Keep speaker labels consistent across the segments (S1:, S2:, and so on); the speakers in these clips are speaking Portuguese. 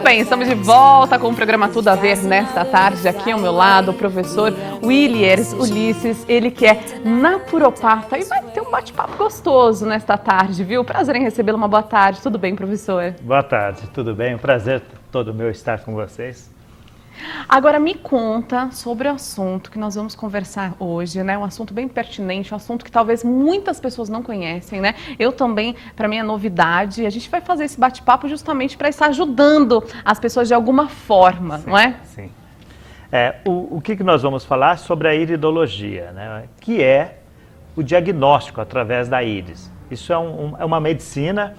S1: bem, estamos de volta com o programa Tudo a Ver nesta tarde. Aqui ao meu lado o professor Williers Ulisses, ele que é naturopata e vai ter um bate-papo gostoso nesta tarde, viu? Prazer em recebê-lo, uma boa tarde. Tudo bem, professor?
S2: Boa tarde, tudo bem? Um prazer todo meu estar com vocês.
S1: Agora me conta sobre o assunto que nós vamos conversar hoje, né? Um assunto bem pertinente, um assunto que talvez muitas pessoas não conhecem, né? Eu também, para mim é novidade. A gente vai fazer esse bate-papo justamente para estar ajudando as pessoas de alguma forma,
S2: Sim,
S1: não é?
S2: Sim. O que nós vamos falar sobre a iridologia, né? Que é o diagnóstico através da íris. Isso é uma medicina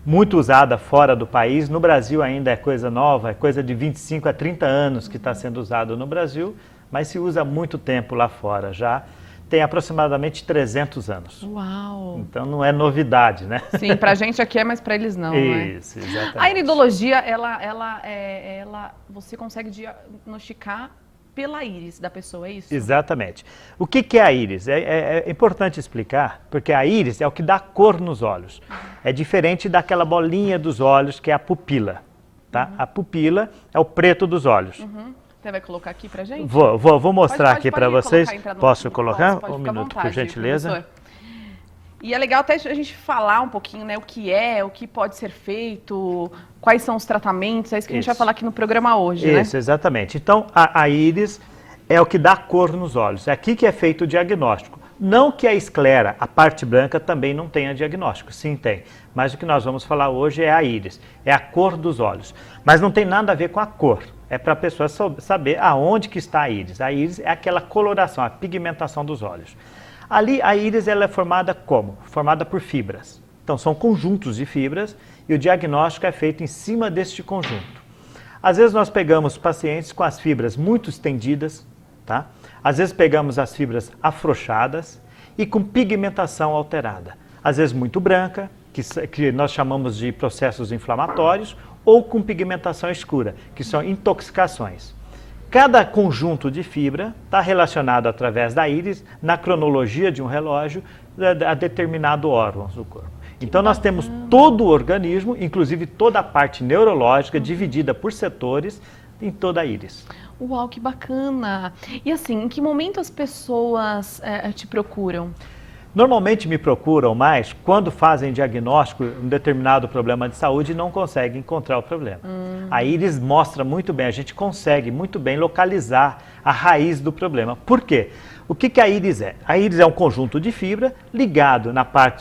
S2: muito usada fora do país. No Brasil ainda é coisa nova, é coisa de 25 a 30 anos que está sendo usado no Brasil, mas se usa há muito tempo lá fora já. Tem aproximadamente 300 anos.
S1: Uau!
S2: Então não é novidade, né?
S1: Sim, pra gente aqui é, mas para eles não,
S2: Isso,
S1: né?
S2: exatamente.
S1: A iridologia, você consegue diagnosticar pela íris da pessoa, é isso?
S2: Exatamente. O que é a íris? É importante explicar, porque a íris é o que dá cor nos olhos. É diferente daquela bolinha dos olhos que é a pupila, tá? A pupila é o preto dos olhos.
S1: Você vai colocar aqui pra gente?
S2: Vou mostrar aqui para vocês.
S1: Posso
S2: colocar?
S1: Pode,
S2: Um
S1: fica à
S2: minuto,
S1: vontade,
S2: por gentileza.
S1: professor. E é legal até a gente falar um pouquinho, né, o que pode ser feito, quais são os tratamentos, é isso que a gente vai falar aqui no programa hoje, né?
S2: Isso, exatamente. Então, a íris é o que dá cor nos olhos. É aqui que é feito o diagnóstico. Não que a esclera, a parte branca, também não tenha diagnóstico. Sim, tem. Mas o que nós vamos falar hoje é a íris, é a cor dos olhos. Mas não tem nada a ver com a cor. É para a pessoa saber aonde que está a íris. A íris é aquela coloração, a pigmentação dos olhos. Ali, a íris ela é formada como? Formada por fibras. Então, são conjuntos de fibras e o diagnóstico é feito em cima deste conjunto. Às vezes, nós pegamos pacientes com as fibras muito estendidas, tá? Às vezes, pegamos as fibras afrouxadas e com pigmentação alterada. Às vezes, muito branca, que nós chamamos de processos inflamatórios, ou com pigmentação escura, que são intoxicações. Cada conjunto de fibra está relacionado através da íris, na cronologia de um relógio, a determinado órgão do corpo. Então nós temos todo o organismo, inclusive toda a parte neurológica, dividida por setores em toda a íris.
S1: Uau, que bacana! E assim, em que momento as pessoas te procuram?
S2: Normalmente me procuram mais quando fazem diagnóstico de um determinado problema de saúde e não conseguem encontrar o problema. A íris mostra muito bem, a gente consegue muito bem localizar a raiz do problema. Por quê? O que a íris é? A íris é um conjunto de fibra ligado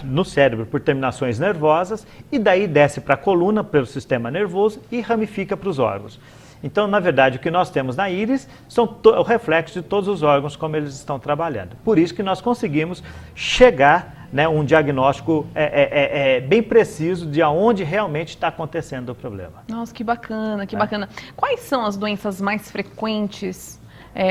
S2: no cérebro por terminações nervosas e daí desce para a coluna pelo sistema nervoso e ramifica para os órgãos. Então, na verdade, o que nós temos na íris são o reflexo de todos os órgãos como eles estão trabalhando. Por isso que nós conseguimos chegar, né, um diagnóstico bem preciso de onde realmente está acontecendo o problema.
S1: Nossa, que bacana, que bacana. Quais são as doenças mais frequentes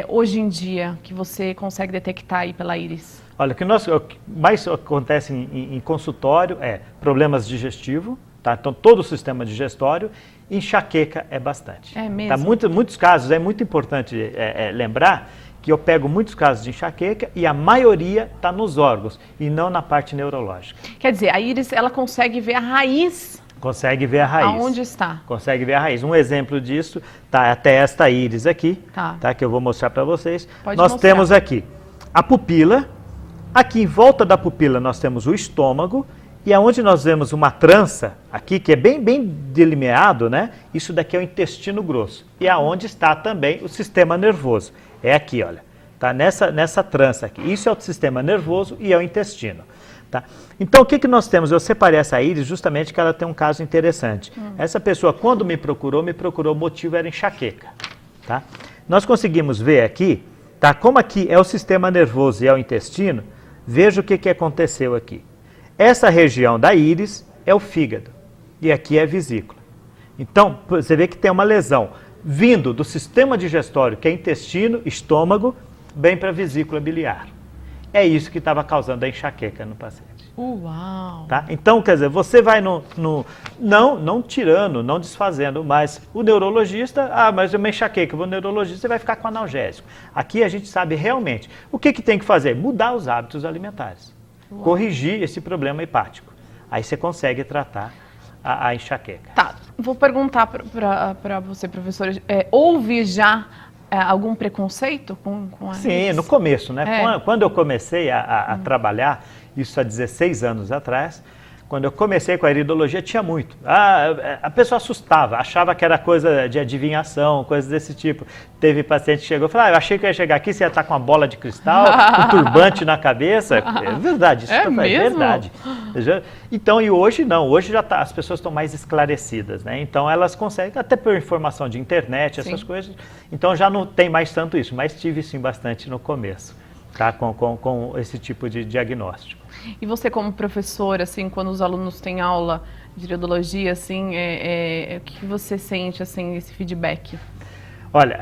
S1: hoje em dia que você consegue detectar aí pela íris?
S2: Olha, o que mais acontece em consultório é problemas digestivos, tá? Então todo o sistema digestório. Enxaqueca é bastante.
S1: É mesmo?
S2: Tá? Muitos casos, é muito importante lembrar que eu pego muitos casos de enxaqueca e a maioria está nos órgãos e não na parte neurológica.
S1: Quer dizer, a íris ela consegue ver a raiz.
S2: Consegue ver a raiz.
S1: Aonde está?
S2: Consegue ver a raiz. Um exemplo disso tá até esta íris aqui, tá, que eu vou mostrar para vocês. Nós temos aqui a pupila, aqui em volta da pupila nós temos o estômago. E aonde nós vemos uma trança aqui, que é bem delineado, né? Isso daqui é o intestino grosso. E aonde está também o sistema nervoso. É aqui, olha. Tá nessa trança aqui. Isso é o sistema nervoso e é o intestino. Tá? Então, o que nós temos? Eu separei essa íris justamente que ela tem um caso interessante. Essa pessoa, quando me procurou, o motivo era enxaqueca. Tá? Nós conseguimos ver aqui, tá? Como aqui é o sistema nervoso e é o intestino, veja o que aconteceu aqui. Essa região da íris é o fígado e aqui é a vesícula. Então, você vê que tem uma lesão vindo do sistema digestório, que é intestino, estômago, bem para a vesícula biliar. É isso que estava causando a enxaqueca no paciente.
S1: Uau!
S2: Tá? Então, quer dizer, você vai não tirando, não desfazendo, mas o neurologista, mas eu me enxaqueca, o neurologista você vai ficar com analgésico. Aqui a gente sabe realmente o que tem que fazer, mudar os hábitos alimentares. Corrigir esse problema hepático. Aí você consegue tratar a enxaqueca.
S1: Tá, vou perguntar para você, professor, houve já algum preconceito com a
S2: Sim, no começo, né? Quando eu comecei a trabalhar, isso há 16 anos atrás, quando eu comecei com a iridologia, tinha muito. A pessoa assustava, achava que era coisa de adivinhação, coisas desse tipo. Teve paciente que chegou e falou, eu achei que eu ia chegar aqui, você ia estar com uma bola de cristal, um turbante na cabeça. É verdade, isso é verdade. Então, e hoje não, hoje já as pessoas estão mais esclarecidas, né? Então elas conseguem, até por informação de internet, essas coisas, então já não tem mais tanto isso, mas tive sim bastante no começo, tá? Com esse tipo de diagnóstico.
S1: E você como professor, assim, quando os alunos têm aula de iridologia, assim, o que você sente, assim, esse feedback?
S2: Olha,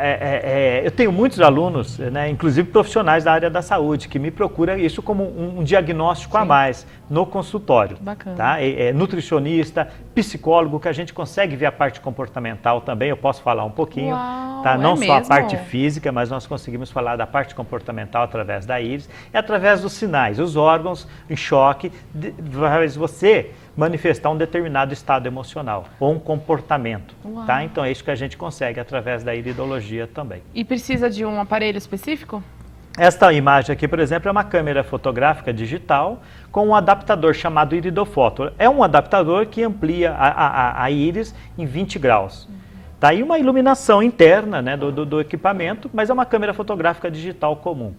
S2: eu tenho muitos alunos, né, inclusive profissionais da área da saúde, que me procuram isso como um diagnóstico a mais no consultório.
S1: Bacana.
S2: Tá? Nutricionista, psicólogo, que a gente consegue ver a parte comportamental também, eu posso falar um pouquinho.
S1: Uau,
S2: tá? Não só
S1: mesmo?
S2: a parte física, mas nós conseguimos falar da parte comportamental através da íris e através dos sinais, os órgãos em choque, faz você manifestar um determinado estado emocional ou um comportamento. Tá? Então é isso que a gente consegue através da iridologia também.
S1: E precisa de um aparelho específico?
S2: Esta imagem aqui, por exemplo, é uma câmera fotográfica digital com um adaptador chamado iridofoto. É um adaptador que amplia a íris em 20 graus. Tá aí uma iluminação interna, né, do equipamento, mas é uma câmera fotográfica digital comum.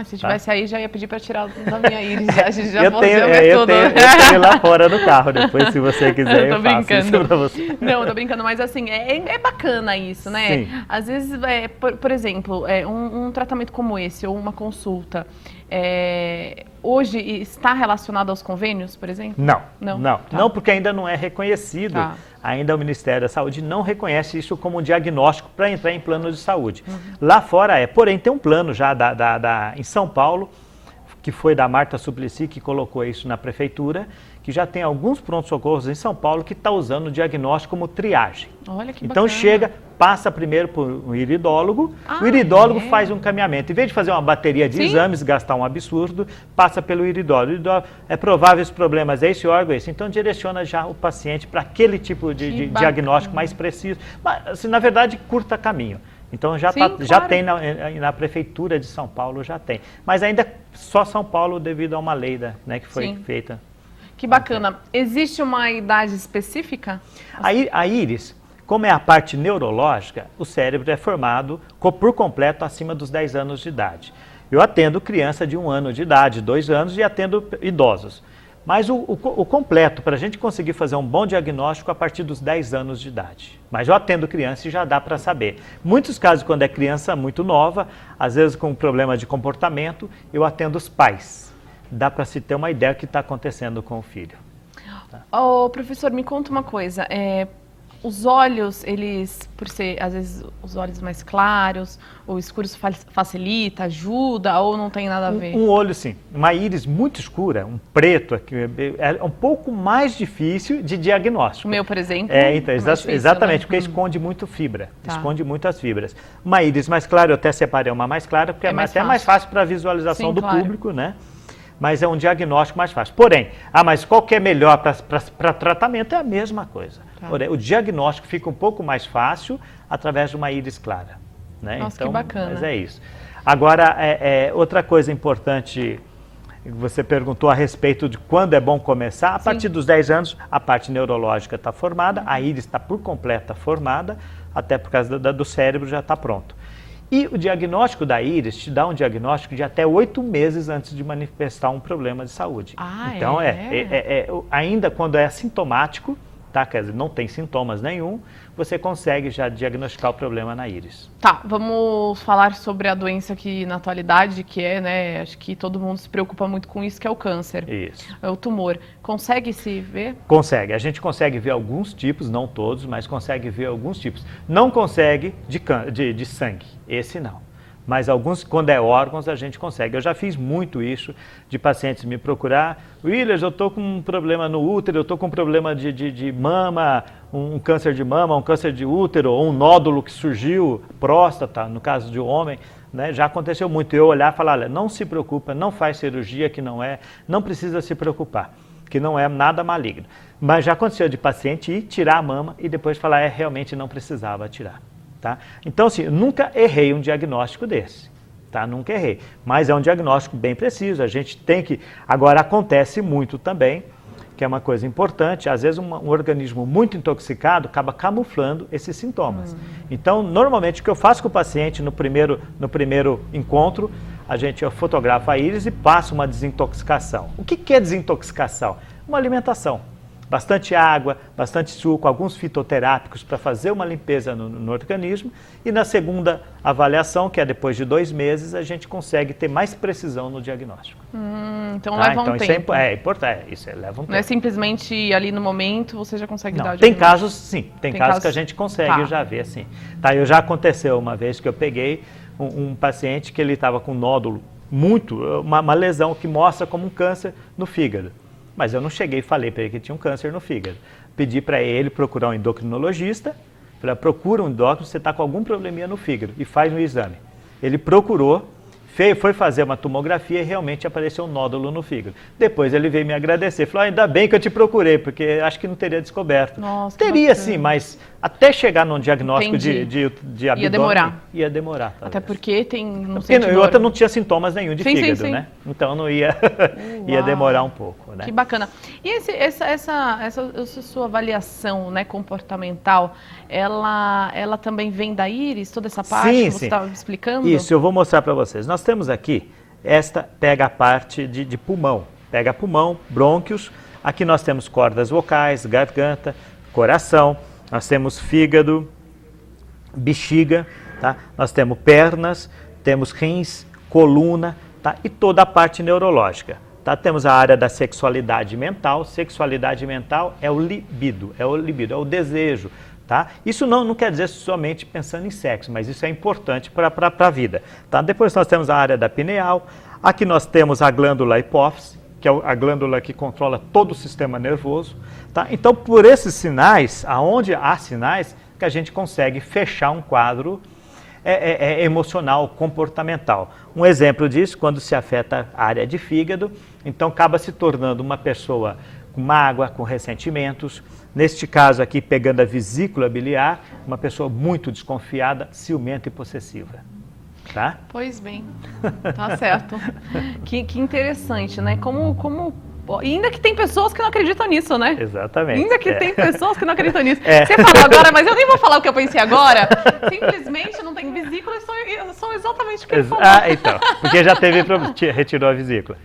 S1: Se tivesse aí, já ia pedir para tirar da minha íris. A gente já
S2: eu tenho lá fora do carro depois, se você quiser, eu faço isso pra você.
S1: Não, eu tô brincando, mas assim, é bacana isso, né?
S2: Sim.
S1: Às vezes, por exemplo, um tratamento como esse, ou uma consulta, hoje está relacionado aos convênios, por exemplo?
S2: Não, porque ainda não é reconhecido.
S1: Tá.
S2: Ainda o Ministério da Saúde não reconhece isso como um diagnóstico para entrar em plano de saúde. Lá fora porém tem um plano já em São Paulo, que foi da Marta Suplicy, que colocou isso na prefeitura, que já tem alguns pronto-socorros em São Paulo que está usando o diagnóstico como triagem.
S1: Olha que
S2: então
S1: bacana.
S2: passa primeiro por um iridólogo, o iridólogo faz um caminhamento. Em vez de fazer uma bateria de exames, gastar um absurdo, passa pelo iridólogo. É provável esse problemas, esse órgão, esse. Então direciona já o paciente para aquele tipo de diagnóstico mais preciso. Mas, assim, na verdade, curta caminho. Então já tem na Prefeitura de São Paulo, já tem. Mas ainda só São Paulo devido a uma lei que foi feita.
S1: Que bacana. Existe uma idade específica?
S2: A íris, como é a parte neurológica, o cérebro é formado por completo acima dos 10 anos de idade. Eu atendo criança de 1 ano de idade, 2 anos e atendo idosos. Mas o completo, para a gente conseguir fazer um bom diagnóstico a partir dos 10 anos de idade. Mas eu atendo criança e já dá para saber. Muitos casos, quando é criança muito nova, às vezes com problema de comportamento, eu atendo os pais. Dá para se ter uma ideia do que está acontecendo com o filho. Tá?
S1: Professor, me conta uma coisa. Os olhos, eles, por ser, às vezes, os olhos mais claros, ou escuros facilita, ajuda, ou não tem nada a ver?
S2: Um olho, sim. Uma íris muito escura, um preto, aqui, é um pouco mais difícil de diagnóstico.
S1: O meu, por exemplo,
S2: então, exatamente, porque esconde muito fibra, esconde muitas fibras. Uma íris mais clara, eu até separei uma mais clara, porque é até mais fácil para a visualização do público, né? Mas é um diagnóstico mais fácil. Porém, mas qual que é melhor para tratamento? É a mesma coisa. Tá. Porém, o diagnóstico fica um pouco mais fácil através de uma íris clara. Né?
S1: Nossa,
S2: então,
S1: que bacana.
S2: Mas é isso. Agora, outra coisa importante, você perguntou a respeito de quando é bom começar. A partir dos 10 anos, a parte neurológica está formada, a íris está por completa formada, até por causa do cérebro já está pronto. E o diagnóstico da íris te dá um diagnóstico de até 8 meses antes de manifestar um problema de saúde. Então, ainda quando é assintomático, tá? Quer dizer, não tem sintomas nenhum, você consegue já diagnosticar o problema na íris.
S1: Tá, vamos falar sobre a doença que na atualidade, que né, acho que todo mundo se preocupa muito com isso, que é o câncer.
S2: Isso.
S1: É o tumor. Consegue se ver?
S2: Consegue. A gente consegue ver alguns tipos, não todos, mas consegue ver alguns tipos. Não consegue de sangue, esse não. Mas alguns, quando é órgãos, a gente consegue. Eu já fiz muito isso, de pacientes me procurar. Williams, eu estou com um problema no útero, eu estou com um problema de mama, um câncer de mama, um câncer de útero, ou um nódulo que surgiu, próstata, no caso de um homem. Né? Já aconteceu muito. Eu olhar e falar, olha, não se preocupa, não faz cirurgia que não precisa se preocupar. que não é nada maligno. Mas já aconteceu de paciente ir tirar a mama e depois falar, realmente não precisava tirar. Tá? Então, assim, eu nunca errei um diagnóstico desse. Tá? Nunca errei. Mas é um diagnóstico bem preciso. A gente tem que... Agora, acontece muito também, que é uma coisa importante, às vezes um organismo muito intoxicado acaba camuflando esses sintomas. Então, normalmente, o que eu faço com o paciente no primeiro encontro, eu fotografo a íris e passo uma desintoxicação. O que é desintoxicação? Uma alimentação. Bastante água, bastante suco, alguns fitoterápicos para fazer uma limpeza no organismo. E na segunda avaliação, que é depois de 2 meses, a gente consegue ter mais precisão no diagnóstico.
S1: Então leva um tempo.
S2: É importante, isso leva um tempo.
S1: Não é simplesmente ali no momento você já consegue dar o
S2: tem
S1: diagnóstico.
S2: casos, sim, tem casos que a gente consegue já ver, assim. Tá, já aconteceu uma vez que eu peguei um paciente que ele estava com um nódulo uma lesão que mostra como um câncer no fígado. Mas eu não cheguei e falei para ele que tinha um câncer no fígado. Pedi para ele procurar um endocrinologista, procura um endócrino, você está com algum probleminha no fígado e faz um exame. Ele procurou, foi fazer uma tomografia e realmente apareceu um nódulo no fígado. Depois ele veio me agradecer, falou, ainda bem que eu te procurei, porque acho que não teria descoberto.
S1: Nossa,
S2: teria sim, mas até chegar num diagnóstico de abdômen...
S1: Ia demorar.
S2: Ia demorar. Talvez.
S1: Até porque tem...
S2: E outra não tinha sintomas nenhum de fígado,
S1: sim.
S2: né? Então não ia, ia demorar um pouco, né?
S1: Que bacana. E essa sua avaliação, né, comportamental, ela também vem da íris, toda essa parte que você estava explicando?
S2: Isso, eu vou mostrar para vocês. Nós temos aqui, pega a parte de pulmão. Pega pulmão, brônquios. Aqui nós temos cordas vocais, garganta, coração. Nós temos fígado, bexiga, tá? Nós temos pernas, temos rins, coluna, tá? E toda a parte neurológica. Tá? Temos a área da sexualidade mental. Sexualidade mental é o libido, é o desejo. Tá? Isso não quer dizer somente pensando em sexo, mas isso é importante para a vida. Tá? Depois nós temos a área da pineal. Aqui nós temos a glândula hipófise, que é a glândula que controla todo o sistema nervoso. Tá? Então, por esses sinais, aonde há sinais, que a gente consegue fechar um quadro emocional, comportamental. Um exemplo disso, quando se afeta a área de fígado, então acaba se tornando uma pessoa com mágoa, com ressentimentos. Neste caso aqui, pegando a vesícula biliar, uma pessoa muito desconfiada, ciumenta e possessiva. Tá?
S1: Pois bem, tá certo. Que interessante, né? E ainda que tem pessoas que não acreditam nisso, né?
S2: Exatamente.
S1: Ainda que tem pessoas que não acreditam nisso. Você falou agora, mas eu nem vou falar o que eu pensei agora. Simplesmente não tem vesícula e são exatamente o que ele falou.
S2: Então, porque já retirou a vesícula.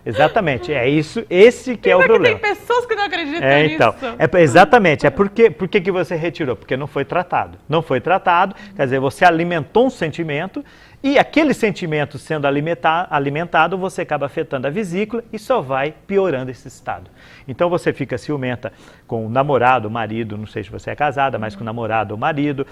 S2: Exatamente, é isso, esse que é o problema.
S1: Tem pessoas que não acreditam nisso.
S2: Exatamente, por que você retirou? Porque não foi tratado. Não foi tratado, quer dizer, você alimentou um sentimento e aquele sentimento sendo alimentado, você acaba afetando a vesícula e só vai piorando esse estado. Então você fica ciumenta com o namorado, o marido, não sei se você é casada, mas com o namorado ou marido,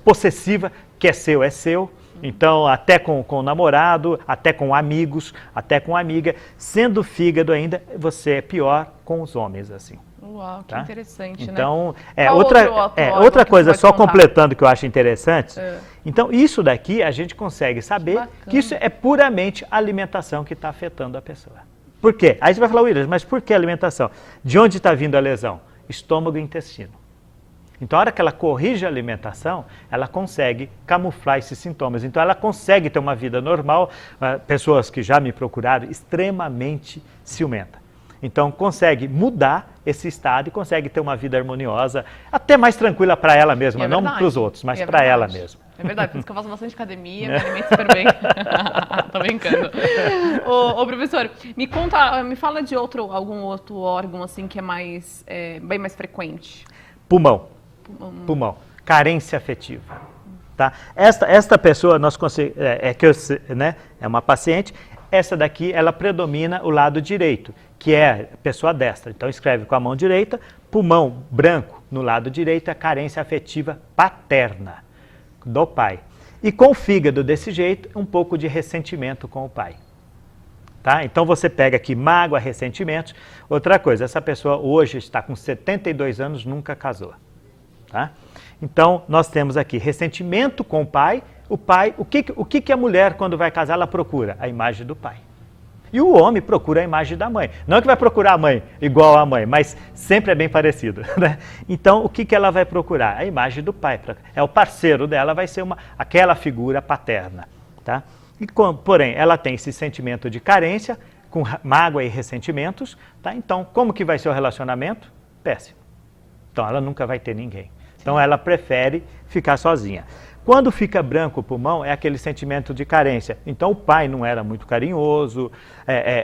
S2: possessiva, que é seu. Então, até com o namorado, até com amigos, até com amiga. Sendo fígado ainda, você é pior com os homens, assim.
S1: Uau, que interessante,
S2: então,
S1: né?
S2: Outra coisa, só completando que eu acho interessante. Então, isso daqui a gente consegue saber que isso é puramente a alimentação que está afetando a pessoa. Por quê? Aí você vai falar, Williams, mas por que alimentação? De onde está vindo a lesão? Estômago e intestino. Então, a hora que ela corrige a alimentação, ela consegue camuflar esses sintomas. Então, ela consegue ter uma vida normal. Pessoas que já me procuraram, extremamente ciumenta. Então, consegue mudar esse estado e consegue ter uma vida harmoniosa, até mais tranquila para ela mesma, não para os outros, mas para ela mesma.
S1: É verdade, por isso que eu faço bastante academia, me alimento super bem. Tô brincando. Ô, professor, me fala de algum outro órgão assim que é bem mais frequente.
S2: Pulmão. Carência afetiva. Tá? Esta pessoa, é uma paciente, essa daqui, ela predomina o lado direito, que é a pessoa destra. Então, escreve com a mão direita, pulmão branco no lado direito, é carência afetiva paterna do pai. E com o fígado desse jeito, um pouco de ressentimento com o pai. Tá? Então, você pega aqui mágoa, ressentimentos. Outra coisa, essa pessoa hoje está com 72 anos, nunca casou. Tá? Então, nós temos aqui ressentimento com o pai. O que a mulher, quando vai casar, ela procura? A imagem do pai. E o homem procura a imagem da mãe. Não é que vai procurar a mãe igual a mãe, mas sempre é bem parecido, né? Então, o que ela vai procurar? A imagem do pai. É o parceiro dela, vai ser aquela figura paterna, tá? Porém, ela tem esse sentimento de carência, com mágoa e ressentimentos, tá? Então, como que vai ser o relacionamento? Péssimo. Então, ela nunca vai ter ninguém. Então, ela prefere ficar sozinha. Quando fica branco o pulmão, é aquele sentimento de carência. Então, o pai não era muito carinhoso,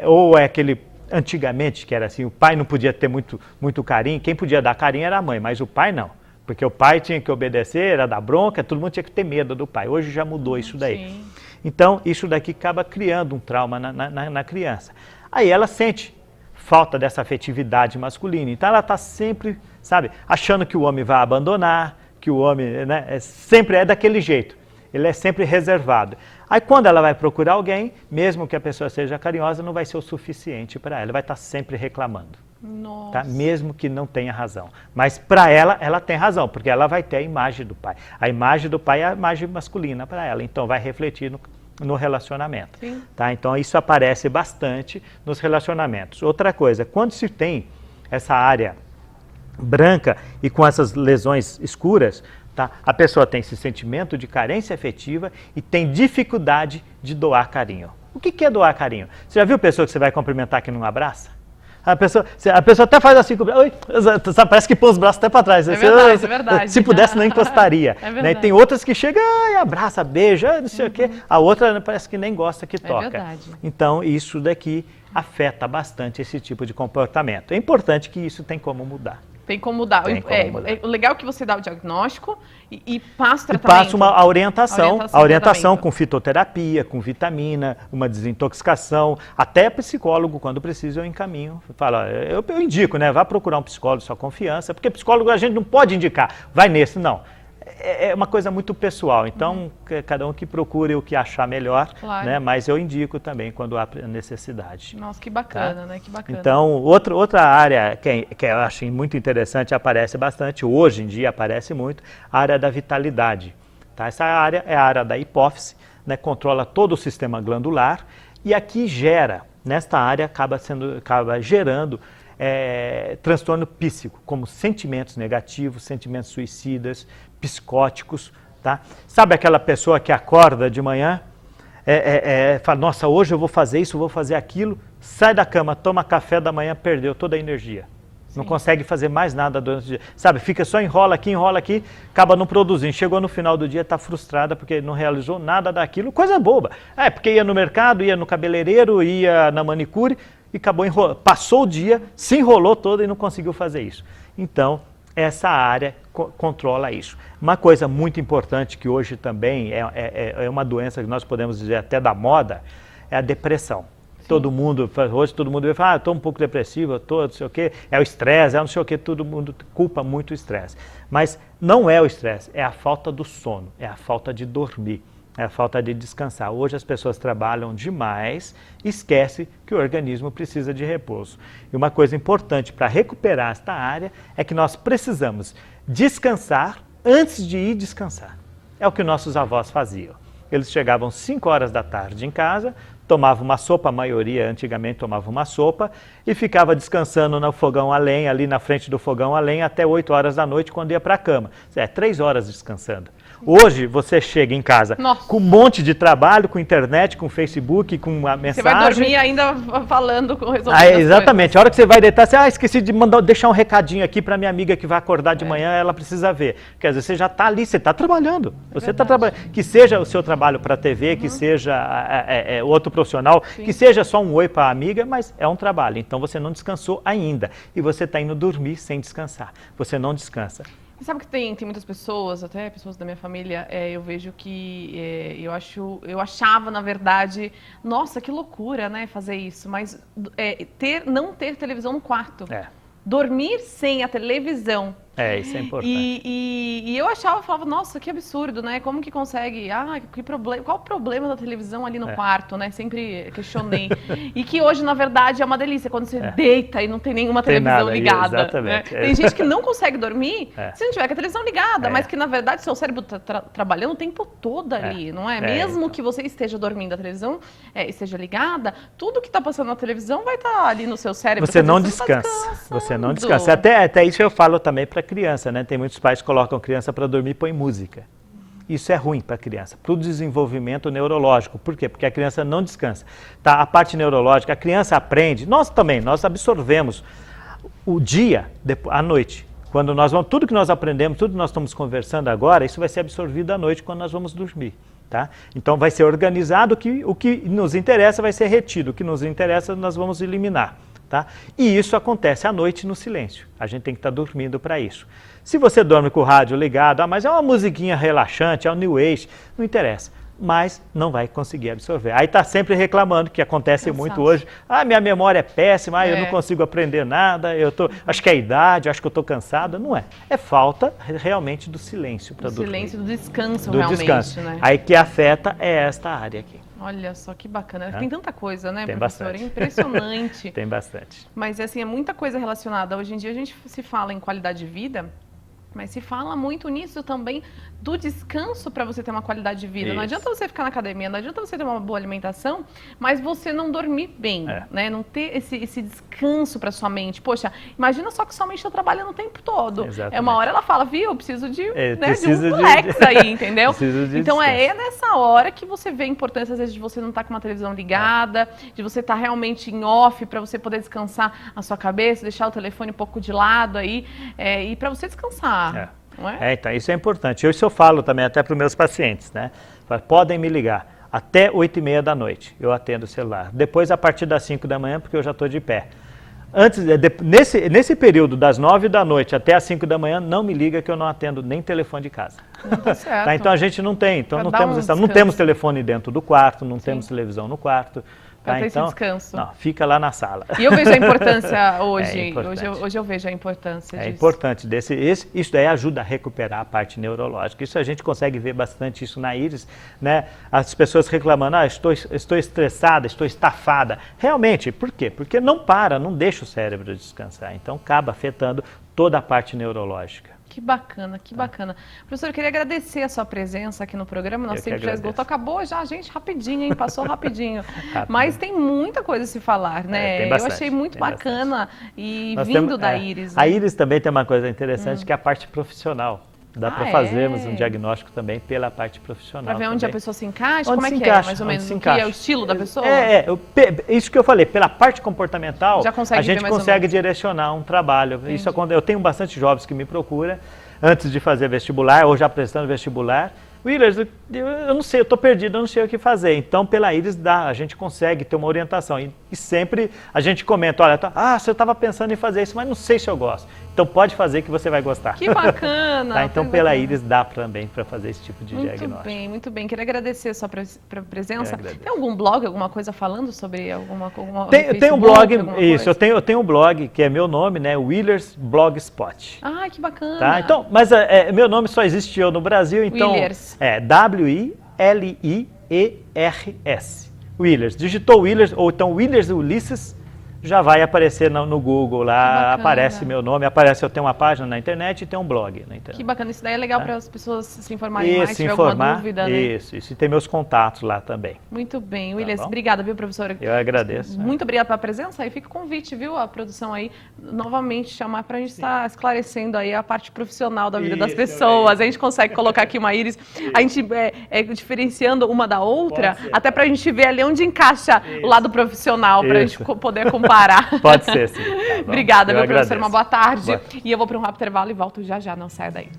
S2: ou é aquele, antigamente, que era assim, o pai não podia ter muito carinho, quem podia dar carinho era a mãe, mas o pai não. Porque o pai tinha que obedecer, era dar bronca, todo mundo tinha que ter medo do pai. Hoje já mudou isso daí.
S1: Sim.
S2: Então, isso daqui acaba criando um trauma na criança. Aí ela sente falta dessa afetividade masculina. Então, ela está sempre, sabe, achando que o homem vai abandonar, que o homem, né, sempre é daquele jeito. Ele é sempre reservado. Aí, quando ela vai procurar alguém, mesmo que a pessoa seja carinhosa, não vai ser o suficiente para ela. Ela vai estar sempre reclamando.
S1: Nossa.
S2: Tá? Mesmo que não tenha razão. Mas para ela tem razão, porque ela vai ter a imagem do pai. A imagem do pai é a imagem masculina para ela, então vai refletir no relacionamento.
S1: Sim.
S2: Tá? Então isso aparece bastante nos relacionamentos. Outra coisa, quando se tem essa área branca e com essas lesões escuras, tá? A pessoa tem esse sentimento de carência afetiva e tem dificuldade de doar carinho. O que é doar carinho? Você já viu pessoa que você vai cumprimentar que não abraça? A pessoa até faz assim, oi, parece que põe os braços até para trás.
S1: É verdade, é verdade.
S2: Se pudesse, não encostaria.
S1: É verdade.
S2: Né? Tem outras que chegam, abraça, beija, não sei o quê. A outra parece que nem gosta que toca.
S1: É verdade.
S2: Então, isso daqui afeta bastante esse tipo de comportamento. É importante que isso tem como mudar.
S1: Tem como mudar. O legal é que você dá o diagnóstico e passa o tratamento.
S2: E passa uma orientação
S1: tratamento.
S2: Com fitoterapia, com vitamina, uma desintoxicação. Até psicólogo, quando precisa, eu encaminho. Fala, eu indico, né? Vá procurar um psicólogo de sua confiança, porque psicólogo a gente não pode indicar, vai nesse, não. É uma coisa muito pessoal, então cada um que procure o que achar melhor,
S1: claro.
S2: Né? Mas eu indico também quando há necessidade.
S1: Nossa, que bacana,
S2: tá?
S1: Né? Que bacana.
S2: Então, outra área que eu acho muito interessante, aparece bastante, hoje em dia aparece muito, a área da vitalidade. Tá? Essa área é a área da hipófise, né? Controla todo o sistema glandular e aqui nesta área acaba gerando transtorno psíquico, como sentimentos negativos, sentimentos suicidas, psicóticos, tá? Sabe aquela pessoa que acorda de manhã, fala, nossa, hoje eu vou fazer isso, vou fazer aquilo, sai da cama, toma café da manhã, perdeu toda a energia. Sim. Não consegue fazer mais nada durante o dia. Sabe, fica só enrola aqui, acaba não produzindo. Chegou no final do dia, está frustrada porque não realizou nada daquilo, coisa boba. Porque ia no mercado, ia no cabeleireiro, ia na manicure e acabou passou o dia, se enrolou todo e não conseguiu fazer isso. Então, essa área controla isso. Uma coisa muito importante que hoje também é uma doença que nós podemos dizer até da moda, é a depressão. Hoje todo mundo vai falar, estou um pouco depressivo, estou não sei o quê, é o estresse, não sei o quê, todo mundo culpa muito o estresse. Mas não é o estresse, é a falta do sono, é a falta de dormir, é a falta de descansar. Hoje as pessoas trabalham demais, esquecem que o organismo precisa de repouso. E uma coisa importante para recuperar esta área é que nós precisamos descansar antes de ir descansar. É o que nossos avós faziam. Eles chegavam 5 horas da tarde em casa, tomavam uma sopa, a maioria antigamente tomava uma sopa, e ficava descansando no fogão a lenha, ali na frente do fogão a lenha, até 8 horas da noite, quando ia para a cama. 3 horas descansando. Hoje, você chega em casa com um monte de trabalho, com internet, com Facebook, com uma mensagem. Você
S1: vai dormir ainda falando, resolvendo
S2: exatamente. A hora que você vai deitar, você esqueci de deixar um recadinho aqui para minha amiga que vai acordar de manhã, ela precisa ver. Quer dizer, você já está ali, você está trabalhando. Você está trabalhando. Que seja o seu trabalho para a TV, que seja outro profissional, sim, que seja só um oi para a amiga, mas é um trabalho. Então, você não descansou ainda. E você está indo dormir sem descansar. Você não descansa.
S1: E sabe que tem muitas pessoas, até pessoas da minha família, eu vejo que eu achava, na verdade, nossa, que loucura, né, fazer isso, mas não ter televisão no quarto. Dormir sem a televisão
S2: Isso é importante.
S1: E eu falava, nossa, que absurdo, né? Como que consegue? Que problema, qual o problema da televisão ali no quarto, né? Sempre questionei. E que hoje, na verdade, é uma delícia, quando você deita e não tem nenhuma televisão ligada.
S2: Exatamente.
S1: Né? Tem gente que não consegue dormir se não tiver com a televisão ligada, mas que, na verdade, seu cérebro está trabalhando o tempo todo ali, não é? Mesmo
S2: então.
S1: que você esteja dormindo, a televisão esteja ligada, tudo que está passando na televisão vai estar ali no seu cérebro.
S2: Você não descansa. Você não descansa. Até isso eu falo também para criança, né? Tem muitos pais que colocam a criança para dormir e põem música. Isso é ruim para a criança, para o desenvolvimento neurológico. Por quê? Porque a criança não descansa. Tá? A parte neurológica, a criança aprende, nós também, nós absorvemos o dia, à noite. Quando nós vamos, tudo que nós aprendemos, tudo que nós estamos conversando agora, isso vai ser absorvido à noite quando nós vamos dormir. Tá? Então vai ser organizado, o que nos interessa vai ser retido, o que nos interessa nós vamos eliminar. Tá? E isso acontece à noite no silêncio. A gente tem que estar dormindo para isso. Se você dorme com o rádio ligado, mas é uma musiquinha relaxante, é um New Age, não interessa. Mas não vai conseguir absorver. Aí está sempre reclamando, que acontece muito hoje. Minha memória é péssima, eu não consigo aprender nada, acho que é a idade, acho que eu estou cansada. Não é. É falta realmente do silêncio para dormir.
S1: Do silêncio, do descanso
S2: do
S1: realmente.
S2: Descanso.
S1: Né?
S2: Aí que afeta é esta área aqui.
S1: Olha só que bacana. Tem tanta coisa, né,
S2: Tem
S1: professor?
S2: bastante.
S1: É impressionante.
S2: Tem bastante.
S1: Mas, assim, é muita coisa relacionada. Hoje em dia a gente se fala em qualidade de vida, mas se fala muito nisso também do descanso para você ter uma qualidade de vida.
S2: Isso.
S1: Não adianta você ficar na academia, não adianta você ter uma boa alimentação, mas você não dormir bem, né? Não ter esse descanso para sua mente. Poxa, imagina só que sua mente está trabalhando o tempo todo.
S2: Exatamente.
S1: Uma hora ela fala, viu, eu preciso de,
S2: preciso
S1: de um flex aí, entendeu? Então
S2: descanso.
S1: Nessa hora que você vê a importância, às vezes, de você não estar com uma televisão ligada, de você estar realmente em off para você poder descansar a sua cabeça, deixar o telefone um pouco de lado aí, e para você descansar. Não é?
S2: Então isso é importante. Isso eu falo também até para os meus pacientes, né? Podem me ligar até 8h30 da noite, eu atendo o celular. Depois a partir das 5 da manhã, porque eu já estou de pé. Nesse período das 9 da noite até as 5 da manhã, não me liga que eu não atendo nem telefone de casa.
S1: Tá certo.
S2: Tá? Então a gente não tem, não temos telefone dentro do quarto, não temos televisão no quarto. Tá?
S1: Para ter
S2: então,
S1: esse descanso.
S2: Não, fica lá na sala.
S1: E eu vejo a importância hoje.
S2: Importante.
S1: Hoje eu vejo a importância disso.
S2: É importante. Isso daí ajuda a recuperar a parte neurológica. Isso a gente consegue ver bastante isso na íris, né? As pessoas reclamando, estou estressada, estou estafada. Realmente, por quê? Porque não deixa o cérebro descansar. Então acaba afetando toda a parte neurológica.
S1: Que bacana, que bacana. Professor, eu queria agradecer a sua presença aqui no programa. Nosso tempo já esgotou. Acabou já, gente, rapidinho, hein? Passou rapidinho. Mas tem muita coisa a se falar, né?
S2: Tem bastante,
S1: eu achei muito bacana e
S2: Nós
S1: vindo
S2: temos,
S1: da íris. Né?
S2: A íris também tem uma coisa interessante, que é a parte profissional. Dá para fazermos um diagnóstico também pela parte profissional.
S1: Para ver onde a pessoa se encaixa?
S2: Onde
S1: Como
S2: se
S1: é
S2: encaixa,
S1: que é, mais ou menos?
S2: o
S1: que é o estilo da pessoa?
S2: Isso que eu falei, pela parte comportamental, a gente consegue direcionar um trabalho.
S1: Entendi.
S2: Isso, eu tenho bastante jovens que me procuram antes de fazer vestibular ou já prestando vestibular. Willers, eu não sei, eu estou perdido, eu não sei o que fazer. Então, pela íris, a gente consegue ter uma orientação. E sempre a gente comenta, olha, se eu estava pensando em fazer isso, mas não sei se eu gosto. Então, pode fazer que você vai gostar.
S1: Que bacana!
S2: Tá? Então, pela íris, dá também para fazer esse tipo de diagnóstico.
S1: Muito bem, muito bem. Queria agradecer a sua presença. Tem algum blog, alguma coisa falando sobre alguma
S2: Tem um blog, isso, eu tenho um blog, que é meu nome, né? Willers Blogspot.
S1: Ah, que bacana!
S2: Tá? Então, mas meu nome só existe no Brasil, então...
S1: Willers.
S2: W-I-L-I-E-R-S. Willers. Digitou Willers, ou então Willers Ulisses, já vai aparecer no Google lá, aparece meu nome, eu tenho uma página na internet e tem um blog na internet.
S1: Que bacana, isso daí é legal para as pessoas se informarem mais, se tiver alguma dúvida, né?
S2: Isso, e tem meus contatos lá também.
S1: Muito bem, Willers, obrigada, viu, professora?
S2: Eu agradeço.
S1: Muito obrigada pela presença e fica o convite, viu, a produção aí, novamente chamar para a gente estar esclarecendo aí a parte profissional da vida das pessoas. A gente consegue colocar aqui uma íris, a gente diferenciando uma da outra, até para a gente ver ali onde encaixa o lado profissional, para a gente poder comparar.
S2: Pode ser, sim. Tá,
S1: obrigada, meu professor.
S2: Agradeço.
S1: Uma boa tarde. E eu vou para um rápido intervalo e volto já, não saia daí.